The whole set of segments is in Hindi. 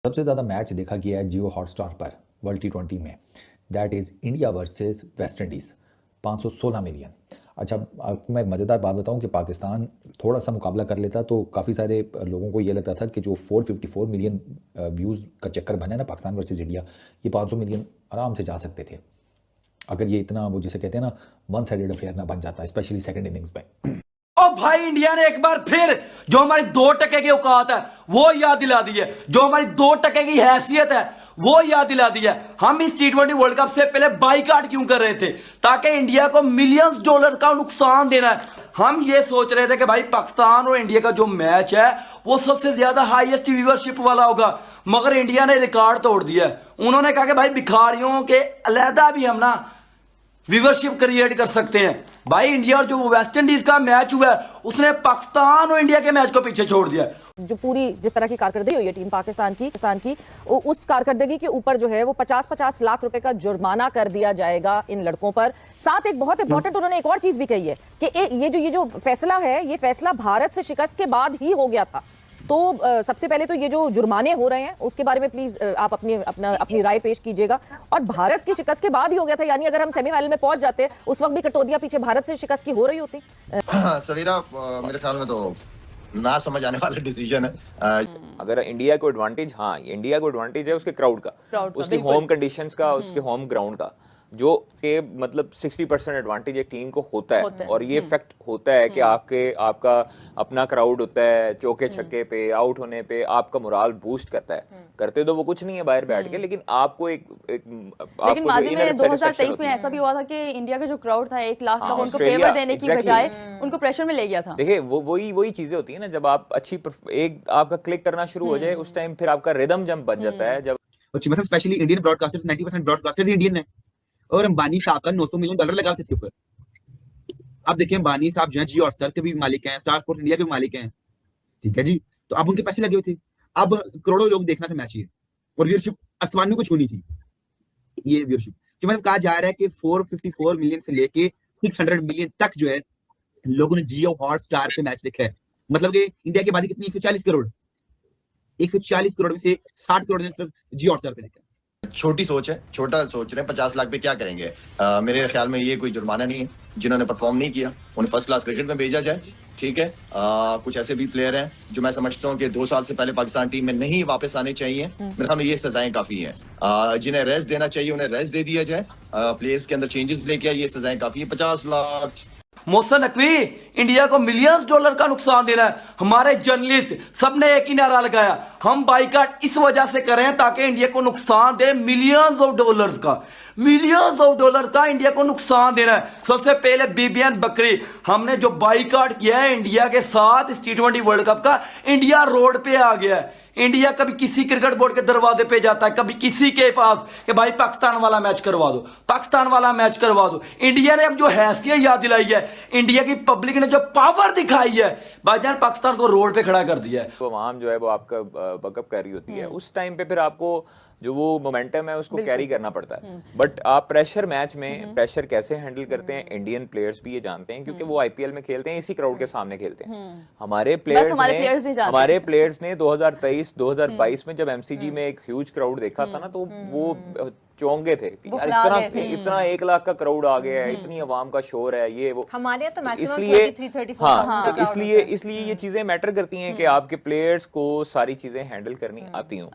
सबसे ज़्यादा मैच देखा गया है जियो हॉटस्टार पर वर्ल्ड T20 में, that is India versus West Indies, 516 million. अच्छा, आपको मैं एक मज़ेदार बात बताऊं कि पाकिस्तान थोड़ा सा मुकाबला कर लेता तो काफ़ी सारे लोगों को ये लगता था कि जो 454 मिलियन व्यूज़ का चक्कर बना है ना पाकिस्तान वर्सेस इंडिया, ये 500 मिलियन आराम से जा सकते थे अगर ये इतना वो जिसे कहते हैं ना वन साइडेड अफेयर ना बन जाता, स्पेशली सेकंड इनिंग्स में। और भाई इंडिया ने एक बार फिर जो हमारी 2% की औकात है वो याद दिला दी है, जो हमारी 2% की हैसियत है वो याद दिला दी है। हम इस T20 वर्ल्ड कप से पहले बाइकाट क्यों कर रहे थे? ताकि इंडिया को मिलियंस डॉलर का नुकसान देना है। हम ये सोच रहे थे कि भाई पाकिस्तान और इंडिया का जो मैच है वो सबसे ज्यादा हाईएस्ट व्यूअरशिप वाला होगा, मगर इंडिया ने रिकॉर्ड तोड़ दिया है। उन्होंने कहा कि भाई भिखारियों के अलहदा भी हम ना व्यूअरशिप क्रिएट कर सकते हैं। भाई इंडिया और जो वेस्ट इंडीज का मैच हुआ है उसने पाकिस्तान और इंडिया के मैच को पीछे छोड़ दिया। जो पूरी जिस तरह की कारकर्दगी हुई है टीम पाकिस्तान की उस कारकर्दगी के ऊपर जो है वो 50-50 लाख रुपए का जुर्माना कर दिया जाएगा इन लड़कों पर। साथ एक बहुत इंपॉर्टेंट उन्होंने एक और चीज भी कही है कि ये जो फैसला है ये फैसला भारत से शिकस्त के बाद ही हो गया था। तो सबसे पहले तो ये जो जुर्माने हो रहे हैं उसके बारे में प्लीज आप अपनी राय पेश कीजिएगा। और भारत की शिकस्त के बाद ही हो गया था, यानी अगर हम सेमीफाइनल में पहुंच जाते उस वक्त भी कटौतिया पीछे भारत से शिकस्त की हो रही होती। सवीरा, मेरे ख्याल में तो ना समझ आने वाला डिसीजन है। अगर इंडिया को एडवांटेज, हाँ इंडिया को एडवांटेज है उसके क्राउड का, उसकी होम कंडीशंस का, उसके होम ग्राउंड का, जो के मतलब 60% एडवांटेज एक टीम को होता है। और ये फैक्ट होता है कि आपका अपना क्राउड होता है, चौके छक्के पे आउट होने पे आपका मोराल बूस्ट करता है। करते तो वो कुछ नहीं है बाहर बैठ के, लेकिन आपको लेकिन माजी में 2023 में ऐसा भी हुआ था कि इंडिया का जो क्राउड था 1 लाख का, उनको फेवर देने की बजाय उनको प्रेशर में ले गया था। देखिए वही चीजें होती है ना, जब आप आपका क्लिक करना शुरू हो जाए उस टाइम फिर आपका रिदम जंप बन जाता है। जब मतलब specially Indian broadcasters 90% broadcasters Indian है और अंबानी साहब का $900 मिलियन लगा इसके ऊपर। अब देखिए अंबानी साहब जो है जियो हॉटस्टार के भी मालिक हैं, स्टार स्पोर्ट्स इंडिया के भी मालिक हैं, ठीक है जी। तो अब उनके पैसे लगे हुए थे, अब करोड़ों लोग देखना था मैच ये, और व्यूअरशिप आसमानों को छूनी थी। ये व्यूअरशिप जो मतलब कहा जा रहा है कि 454 मिलियन से लेके 600 मिलियन तक जो है लोगों ने जियो हॉटस्टार पे मैच देखा है। मतलब कि इंडिया की आबादी कितनी, 140 करोड़, 140 करोड़ में से 60 करोड़ ने सिर्फ जियो हॉटस्टार पे देखा। छोटी सोच है, छोटा सोच रहे हैं, 50 लाख पे क्या करेंगे। मेरे ख्याल में ये कोई जुर्माना नहीं है। जिन्होंने परफॉर्म नहीं किया उन्हें फर्स्ट क्लास क्रिकेट में भेजा जाए, ठीक है। कुछ ऐसे भी प्लेयर हैं जो मैं समझता हूँ कि 2 साल से पहले पाकिस्तान टीम में नहीं वापस आने चाहिए। मेरे ख्याल में ये सजाएं काफी हैं। जिन्हें रेस्ट देना चाहिए उन्हें रेस्ट दे दिया जाए, प्लेयर्स के अंदर चेंजेस लेके आए, ये सजाएं काफी है। 50 लाख मोहसिन नकवी, इंडिया को मिलियंस डॉलर का नुकसान देना है। हमारे जर्नलिस्ट सबने एक ही नारा लगाया, हम बाइकाट इस वजह से कर रहे हैं ताकि इंडिया को नुकसान दे मिलियंस ऑफ डॉलर्स का इंडिया को नुकसान देना है। सबसे पहले बीबीएन बकरी हमने जो बाइकाट किया है इंडिया के साथ इस T20 वर्ल्ड कप का, इंडिया रोड पे आ गया है। इंडिया कभी किसी क्रिकेट बोर्ड के दरवाजे पे जाता है, कभी किसी के पास कि भाई पाकिस्तान वाला मैच करवा दो, पाकिस्तान वाला मैच करवा दो। इंडिया ने अब जो हैसियत याद दिलाई है, इंडिया की पब्लिक ने जो पावर दिखाई है, भाईजान पाकिस्तान को रोड पे खड़ा कर दिया है। तो आवाम जो है वो आपका बैकअप कर रही होती है, उस टाइम पे फिर आपको जो वो मोमेंटम है उसको कैरी करना पड़ता है। बट आप प्रेशर मैच में प्रेशर कैसे हैंडल करते हैं, इंडियन प्लेयर्स भी ये जानते हैं, क्योंकि वो आईपीएल में खेलते हैं, इसी क्राउड के सामने खेलते हैं। हमारे प्लेयर्स ने 2023-2022 में जब एमसीजी में एक ह्यूज क्राउड देखा था ना, तो वो चौंके थे कि यार इतना 1 लाख का क्राउड आ गया है, इतनी आवाम का शोर है, ये वो। हमारे तो इसलिए ये चीजें मैटर करती हैं कि आपके प्लेयर्स को सारी चीजें हैंडल करनी आती हों।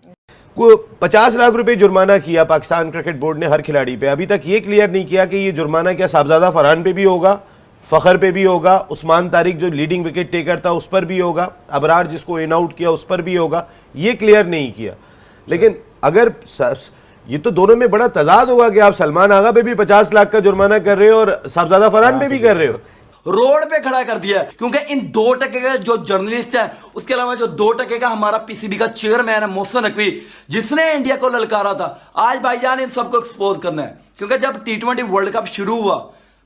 को 50 लाख रुपए जुर्माना किया पाकिस्तान क्रिकेट बोर्ड ने हर खिलाड़ी पे। अभी तक ये क्लियर नहीं किया कि ये जुर्माना क्या साहबजादा फरहान पे भी होगा, फखर पे भी होगा, उस्मान तारिक जो लीडिंग विकेट टेकर था उस पर भी होगा, अबरार जिसको इन आउट किया उस पर भी होगा, ये क्लियर नहीं किया। लेकिन अगर ये तो दोनों में बड़ा तजाद होगा कि आप सलमान आगा पे भी 50 लाख का जुर्माना कर रहे हो और साहबजादा फरहान पे भी कर रहे हो। रोड पे खड़ा कर दिया है, क्योंकि इन 2% के जो जर्नलिस्ट हैं, उसके अलावा जो 2% का हमारा पीसीबी का चेयरमैन है मोहसिन नकवी, जिसने इंडिया को ललकारा था, आज भाईजान इन सबको एक्सपोज करना है। क्योंकि जब T20 वर्ल्ड कप शुरू हुआ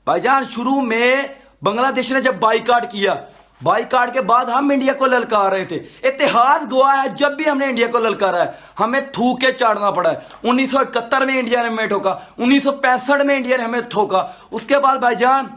भाईजान, शुरू में बांग्लादेश ने जब बाइकाट किया, बाइकाट के बाद हम इंडिया को ललकार रहे थे। इतिहास गवाह है, जब भी हमने इंडिया को ललकारा है हमें थूक के चाड़ना पड़ा है। 1971 में इंडिया ने हमें ठोका, 1965 में इंडिया ने हमें ठोका, उसके बाद भाईजान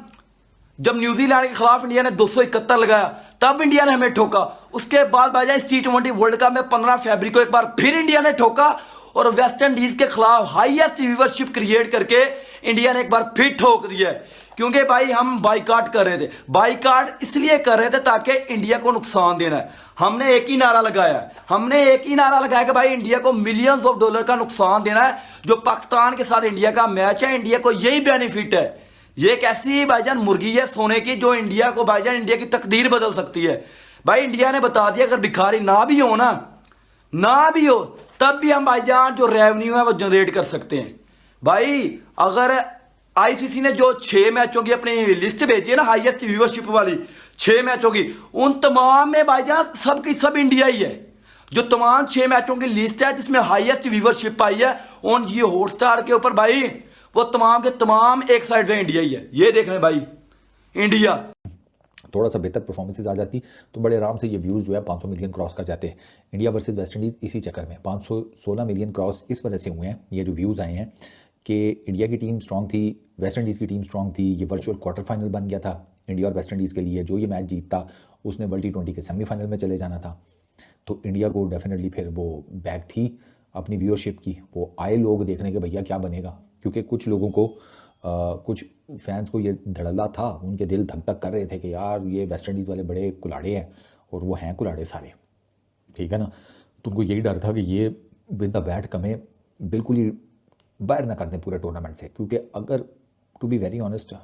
जब न्यूजीलैंड के खिलाफ इंडिया ने 271 लगाया तब इंडिया ने हमें ठोका। उसके बाद भाईजान इस T20 वर्ल्ड कप में 15 फरवरी को एक बार फिर इंडिया ने ठोका और वेस्ट इंडीज के खिलाफ हाईएस्ट व्यूअरशिप क्रिएट करके इंडिया ने एक बार फिर ठोक दिया है। क्योंकि भाई हम बाइकाट कर रहे थे, बाइकाट इसलिए कर रहे थे ताकि इंडिया को नुकसान देना है। हमने एक ही नारा लगाया कि भाई इंडिया को मिलियंस ऑफ डॉलर का नुकसान देना है। जो पाकिस्तान के साथ इंडिया का मैच है, इंडिया को यही बेनिफिट है। ये एक ऐसी भाईजान मुर्गी है सोने की जो इंडिया को भाईजान इंडिया की तकदीर बदल सकती है। भाई इंडिया ने बता दिया अगर भिखारी ना भी हो तब भी हम भाईजान जो रेवेन्यू है वो जनरेट कर सकते हैं। भाई अगर आईसीसी ने जो 6 मैचों की अपनी लिस्ट भेजी है ना, हाईएस्ट व्यूअरशिप वाली 6 मैचों की, उन तमाम में भाईजान सब इंडिया ही है। जो तमाम 6 मैचों की लिस्ट है जिसमें हाईएस्ट व्यूअरशिप आई है ऑन जियो हॉटस्टार के ऊपर, भाई वो तमाम के तमाम एक साइड पे इंडिया ही है। ये देख रहे हैं भाई, इंडिया थोड़ा सा बेहतर परफॉर्मेंसेज आ जाती तो बड़े आराम से ये व्यूज़ जो है 500 मिलियन क्रॉस कर जाते हैं। इंडिया वर्सेस वेस्ट इंडीज़ इसी चक्कर में 516 मिलियन क्रॉस इस वजह से हुए हैं, ये जो व्यूज़ आए हैं कि इंडिया की टीम स्ट्रॉन्ग थी, वेस्ट इंडीज़ की टीम स्ट्रॉन्ग थी। ये वर्चुअल क्वार्टर फाइनल बन गया था इंडिया और वेस्ट इंडीज़ के लिए। जो ये मैच जीतता उसने वर्ल्ड T20 के सेमीफाइनल में चले जाना था। तो इंडिया को डेफिनेटली फिर वो बैक थी अपनी व्यूअरशिप की। वो आए लोग देखने के भैया क्या बनेगा, क्योंकि कुछ लोगों को कुछ फैंस को ये धड़ल्ला था, उनके दिल धक धक कर रहे थे कि यार ये वेस्ट इंडीज़ वाले बड़े कुलाड़े हैं, और वो हैं कुलाड़े सारे, ठीक है ना। तो उनको यही डर था कि ये विद द बैट कमें बिल्कुल ही बाहर ना कर दें पूरे टूर्नामेंट से। क्योंकि अगर टू बी वेरी ऑनेस्ट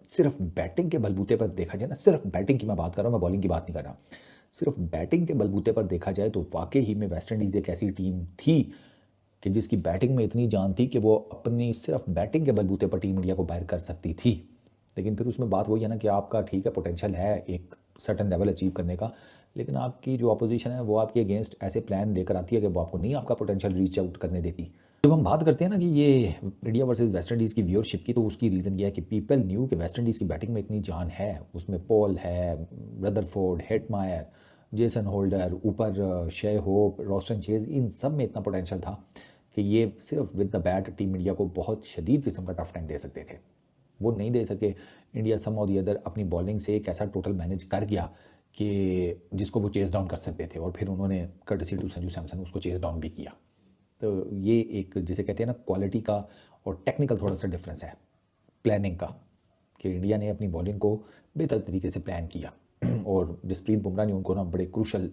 सिर्फ बैटिंग के बलबूते पर देखा जाए ना, सिर्फ बैटिंग की मैं बात कर रहा हूँ, मैं बॉलिंग की बात नहीं कर रहा, सिर्फ बैटिंग के बलबूते पर देखा जाए तो वाकई ही में वेस्ट इंडीज़ एक ऐसी टीम थी कि जिसकी बैटिंग में इतनी जान थी कि वो अपनी सिर्फ बैटिंग के बलबूते पर टीम इंडिया को बाहर कर सकती थी। लेकिन फिर उसमें बात वही है ना कि आपका ठीक है पोटेंशियल है एक सर्टन लेवल अचीव करने का, लेकिन आपकी जो अपोजिशन है वो आपके अगेंस्ट ऐसे प्लान लेकर आती है कि वो आपको नहीं आपका पोटेंशियल रीच आउट करने देती। जब हम बात करते हैं ना कि ये इंडिया वर्सेस वेस्ट इंडीज़ की व्यूअरशिप की, तो उसकी रीज़न ये है कि पीपल न्यू कि वेस्ट इंडीज़ की बैटिंग में इतनी जान है। उसमें पॉल है, रदरफोर्ड, हेटमायर, जेसन होल्डर, ऊपर शे होप, रॉस्टन चेज, इन सब में इतना पोटेंशियल था कि ये सिर्फ with the bat team India को बहुत शदीद किस्म का टफ टाइम दे सकते थे। वो नहीं दे सके। इंडिया सम और दी अदर अपनी बॉलिंग से एक ऐसा टोटल मैनेज कर गया कि जिसको वो चेस डाउन कर सकते थे, और फिर उन्होंने कर्टसी टू संजू सैमसन उसको चेस डाउन भी किया। तो ये एक जिसे कहते हैं ना क्वालिटी का और टेक्निकल थोड़ा सा डिफरेंस है प्लानिंग का, कि इंडिया ने अपनी बॉलिंग को बेहतर तरीके से प्लान किया और जसप्रीत बुमराह ने उनको ना बड़े क्रूशल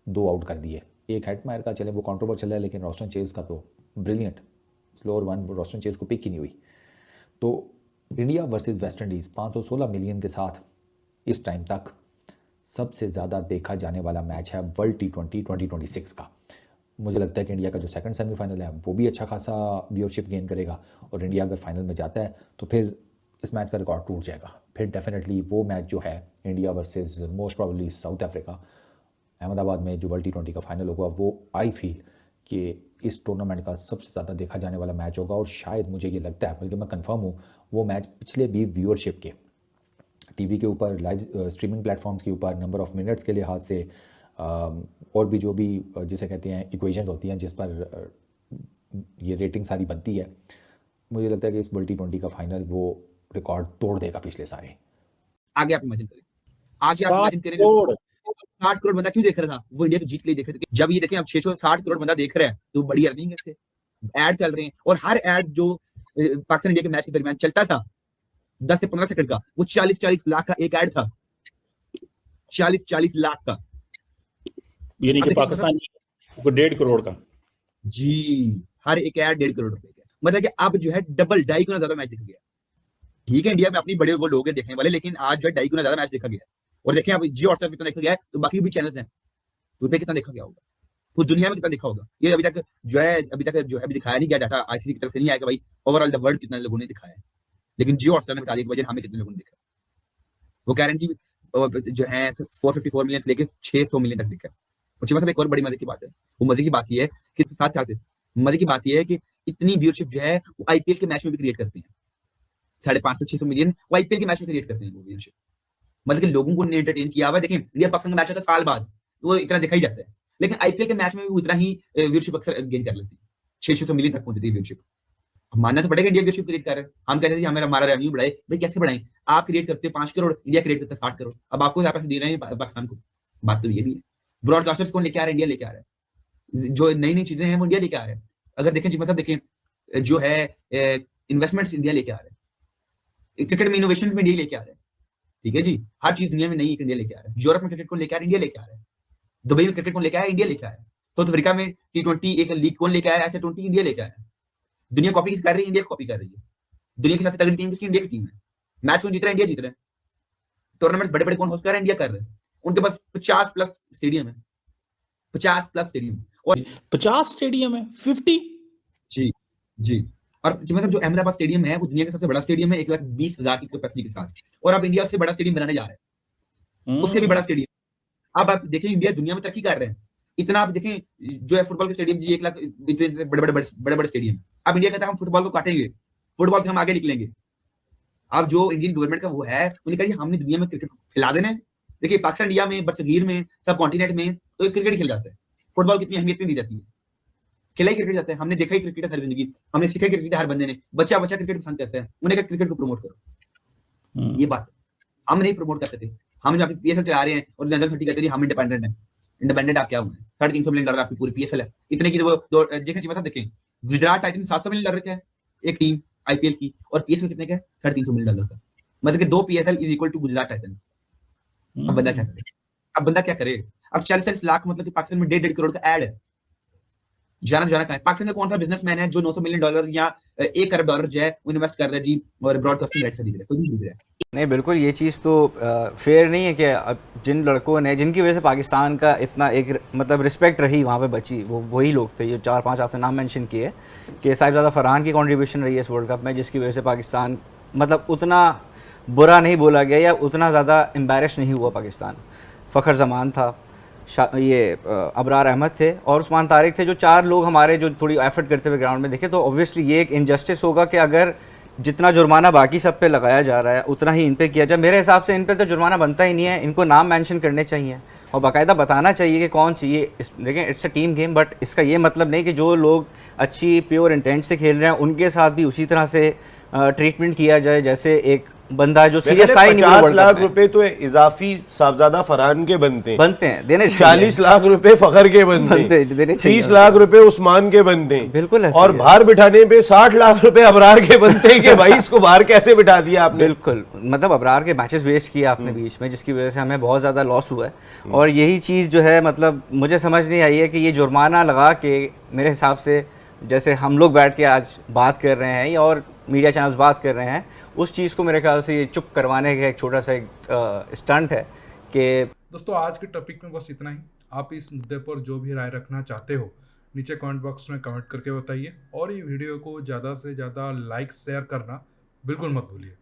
2 आउट कर दिए। एक हेटमायर का चले वो कंट्रोवर्शियल है, लेकिन रॉस्टन चेज का तो ब्रिलियंट स्लोअर 1 रॉस्टन चेज को पिक ही नहीं हुई। तो India versus West Indies 516 million के साथ इस टाइम तक सबसे ज़्यादा देखा जाने वाला मैच है वर्ल्ड T20 2026 का। मुझे लगता है कि इंडिया का जो सेकंड सेमीफाइनल है वो भी अच्छा खासा व्यूअरशिप गेन करेगा, और इंडिया अगर फाइनल में जाता है तो फिर इस मैच का रिकॉर्ड टूट जाएगा। फिर डेफिनेटली वो मैच जो है India versus most probably south Africa Ahmedabad में जो वर्ल्ड T20 का फाइनल होगा, वो आई फील कि इस टूर्नामेंट का सबसे ज़्यादा देखा जाने वाला मैच होगा। और शायद मुझे ये लगता है, बल्कि मैं कंफर्म हूँ, वो मैच पिछले भी व्यूअरशिप के टीवी के ऊपर, लाइव स्ट्रीमिंग प्लेटफॉर्म्स के ऊपर, नंबर ऑफ़ मिनट्स के लिहाज से, और भी जो भी जिसे कहते हैं इक्वेशंस होती हैं जिस पर ये रेटिंग सारी बनती है, मुझे लगता है कि इस वर्ल्ड T20 का फाइनल वो रिकॉर्ड तोड़ देगा पिछले सारे। आगे आप इमेजिन करें, 60 करोड़ बंदा क्यों देख रहा था? वो इंडिया की जीत के लिए देख रहे थे। जब ये देखें अब 660 करोड़ बंदा देख रहा है तो बड़ी अर्निंग है इससे। एड चल रहे हैं, और हर एड जो पाकिस्तान इंडिया के मैच के दरमियान चलता था 10 से 15 सेकंड का, वो 40-40 लाख का एक एड था। 40-40 लाख का, यानी कि पाकिस्तान को 1.5 करोड़ का जी, हर एक एड 1.5 करोड़ रुपए का। मतलब कि अब जो है डबल 2.5 गुना ज्यादा मैच देखा गया। ठीक है, इंडिया में अपनी बड़े वो लोग हैं देखने वाले, लेकिन आज जो है 2.5 गुना ज्यादा मैच देखा गया। और देखें अब जियो हॉटस्टार पे कितना देखा गया है, तो बाकी भी चैनल्स हैं तो पे कितना देखा गया होगा, तो दुनिया में कितना देखा होगा। ये अभी तक जो है अभी दिखाया नहीं गया, डाटा आईसीसी की तरफ से नहीं आया कि भाई ओवरऑल द वर्ल्ड कितने लोगों ने दिखाया है, लेकिन जियो हॉटस्टार ने बता दिया कि भाई हमें कितने लोगों ने देखा। वो कह रहे हैं कि जो है 454 मिलियन से लेकर 600 मिलियन तक देखा। और मतलब एक और बड़ी मजे की बात है, वो मजे की बात ये है कि साथ मजे की बात ये है कि इतनी व्यूअरशिप जो है वो आईपीएल के मैच में भी क्रिएट करते हैं। 550-600 मिलियन वो आईपीएल के मैच में क्रिएट करते हैं वो व्यूअरशिप। मतलब कि लोगों को ने एंटरटेन किया हुआ। देखें इंडिया पाकिस्तान का मैच होता है साल बाद, तो वो इतना देखा ही जाता है, लेकिन आईपीएल के मैच में भी वो इतना ही व्यूअरशिप अक्सर गेन कर लेती है। 600 मिलियन तक पहुंचती है व्यूअरशिप। मानना तो पड़ेगा इंडिया लीडरशिप क्रिएट कर रहे हैं। हम कहते थे हमारा रेवेन्यू बढ़ाए, भाई कैसे बढ़ाएं? आप क्रिएट करते 5 करोड़, इंडिया क्रिएट करता 60 करोड़। अब आपको ज्यादा पैसे दे रहे हैं पाकिस्तान को, बात तो ये भी है। ब्रॉडकास्टर्स कौन लेके आ रहा है? इंडिया लेके आ रहा है। जो नई नई चीजें हैं वो इंडिया लेके आ रहा है। अगर देखें जी, मतलब देखें जो है इन्वेस्टमेंट्स इंडिया लेके आ रहा है, क्रिकेट में इनोवेशन में इंडिया लेके आ रहा है, ठीक है जी। हर चीज दुनिया में नई इंडिया लेके आ रहा है। यूरोप में क्रिकेट कौन लेके आ रहा है? इंडिया लेके आ रहा है। दुबई में क्रिकेट कौन लेके आया? इंडिया लेके आया। साउथ अफ्रीका में T20 एक लीग कौन लेके आया? ऐसे 20 इंडिया लेके आया। दुनिया कॉपी कर रही है, इंडिया कॉपी कर रही है। दुनिया की सबसे तगड़ी टीम किसकी? इंडिया की टीम है। मैच कौन जीत रहा है? इंडिया जीत रहा है। टूर्नामेंट बड़े बड़े कौन होस्ट कर रहा है? इंडिया कर रहा है। उनके पास 50 प्लस स्टेडियम है, 50 प्लस स्टेडियम। और 50 स्टेडियम है, 50। जी जी। और मतलब जो अहमदाबाद स्टेडियम है वो दुनिया का सबसे बड़ा स्टेडियम है, 1,20,000 की कैपेसिटी के साथ। और अब इंडिया से बड़ा स्टेडियम बनाने जा रहा है, उससे भी बड़ा स्टेडियम। अब आप देखें इंडिया दुनिया में तरक्की कर रहे हैं इतना। आप देखें जो है फुटबॉल के स्टेडियम जी 1 लाख, इतने बड़े बड़े स्टेडियम। अब इंडिया कहता है हम फुटबॉल को काटेंगे, फुटबॉल से हम आगे निकलेंगे। अब जो इंडियन गवर्नमेंट का वो है, उन्हें कहा हमने दुनिया में क्रिकेट फैला देना है। देखिए पाकिस्तान, इंडिया में, बरसगीर में, सब कॉन्टिनेंट में तो क्रिकेट खेल जाता है। फुटबॉल कितनी अहमियत नहीं दी जाती है, खेला ही क्रिकेट जाता है। हमने देखा ही क्रिकेट है सारी जिंदगी, हमने सीखा क्रिकेट हर बंदे ने। बच्चा क्रिकेट पसंद करता है, उन्हें कहा क्रिकेट को प्रमोट करो। ये बात हम नहीं प्रमोट करते थे। हम जब PSL चला रहे हैं और जनरल समिति कहते हैं हम इंडिपेंडेंट हैं। इंडिपेंडेंट आप क्या हुए? $350 मिलियन आपकी पूरी PSL है। इतने की वो देखें मतलब देखें, गुजरात टाइटंस $700 मिलियन का है एक टीम IPL की, और PSL कितने का है? $350 मिलियन का। मतलब कि 2 PSL is equal to Gujarat titans. अब बंदा क्या करे? अब 40 लाख मतलब कि पाकिस्तान में 1.5 करोड़ का एड है। जाना कहाँ है? पाकिस्तान में कौन सा बिजनेसमैन है जो $900 मिलियन या $1 करोड़ जो है वो इन्वेस्ट कर रहा है जी और ब्रॉडकास्टिंग राइट्स खरीद रहा है? कोई नहीं खरीद रहा है। नहीं, बिल्कुल ये चीज़ तो फेयर नहीं है कि अब जिन लड़कों ने, जिनकी वजह से पाकिस्तान का इतना एक मतलब रिस्पेक्ट रही वहाँ पे बची, वो वही लोग थे। ये 4-5 आपने नाम मेंशन किए कि साहिबजादा फरहान की कंट्रीब्यूशन रही है इस वर्ल्ड कप में, जिसकी वजह से पाकिस्तान मतलब उतना बुरा नहीं बोला गया या उतना ज़्यादा एम्बैरस नहीं हुआ पाकिस्तान। फ़खर जमान था, ये अबरार अहमद थे और उस्मान तारिक थे, जो 4 लोग हमारे जो थोड़ी एफर्ट करते हुए ग्राउंड में देखे। तो ऑब्वियसली ये एक इनजस्टिस होगा कि अगर जितना जुर्माना बाकी सब पे लगाया जा रहा है उतना ही इन पे किया जाए। मेरे हिसाब से इन पे तो जुर्माना बनता ही नहीं है। इनको नाम मेंशन करने चाहिए और बाकायदा बताना चाहिए कि कौन सी ये देखें, it's a team game, but इसका ये मतलब नहीं कि जो लोग अच्छी प्योर इंटेंट से खेल रहे हैं उनके साथ भी उसी तरह से ट्रीटमेंट किया जाए जैसे एक बंदा जो सीरियस था ही नहीं। 50 लाख रुपए तो इजाफी साहबजादा फरहान के बनते हैं देने 40 लाख रुपए फखर के बनते देने 30 लाख रुपए उस्मान के बनते बिल्कुल, और बाहर बिठाने पे 60 लाख रुपए अबरार के बनते हैं कि भाई इसको बाहर कैसे बिठा दिया आपने। बिल्कुल, मतलब अबरार के मैचेस वेस्ट किए आपने बीच में, जिसकी वजह से हमें बहुत ज़्यादा लॉस हुआ है। और यही चीज़ जो है मतलब मुझे समझ नहीं आई है कि ये जुर्माना लगा के, मेरे हिसाब से जैसे हम लोग बैठ के आज बात कर रहे हैं और मीडिया चैनल्स बात कर रहे हैं, उस चीज़ को मेरे ख्याल से ये चुप करवाने का एक छोटा सा एक स्टंट है कि दोस्तों आज के टॉपिक में बस इतना ही। आप इस मुद्दे पर जो भी राय रखना चाहते हो नीचे कमेंट बॉक्स में कमेंट करके बताइए और ये वीडियो को ज़्यादा से ज़्यादा लाइक शेयर करना बिल्कुल मत भूलिए।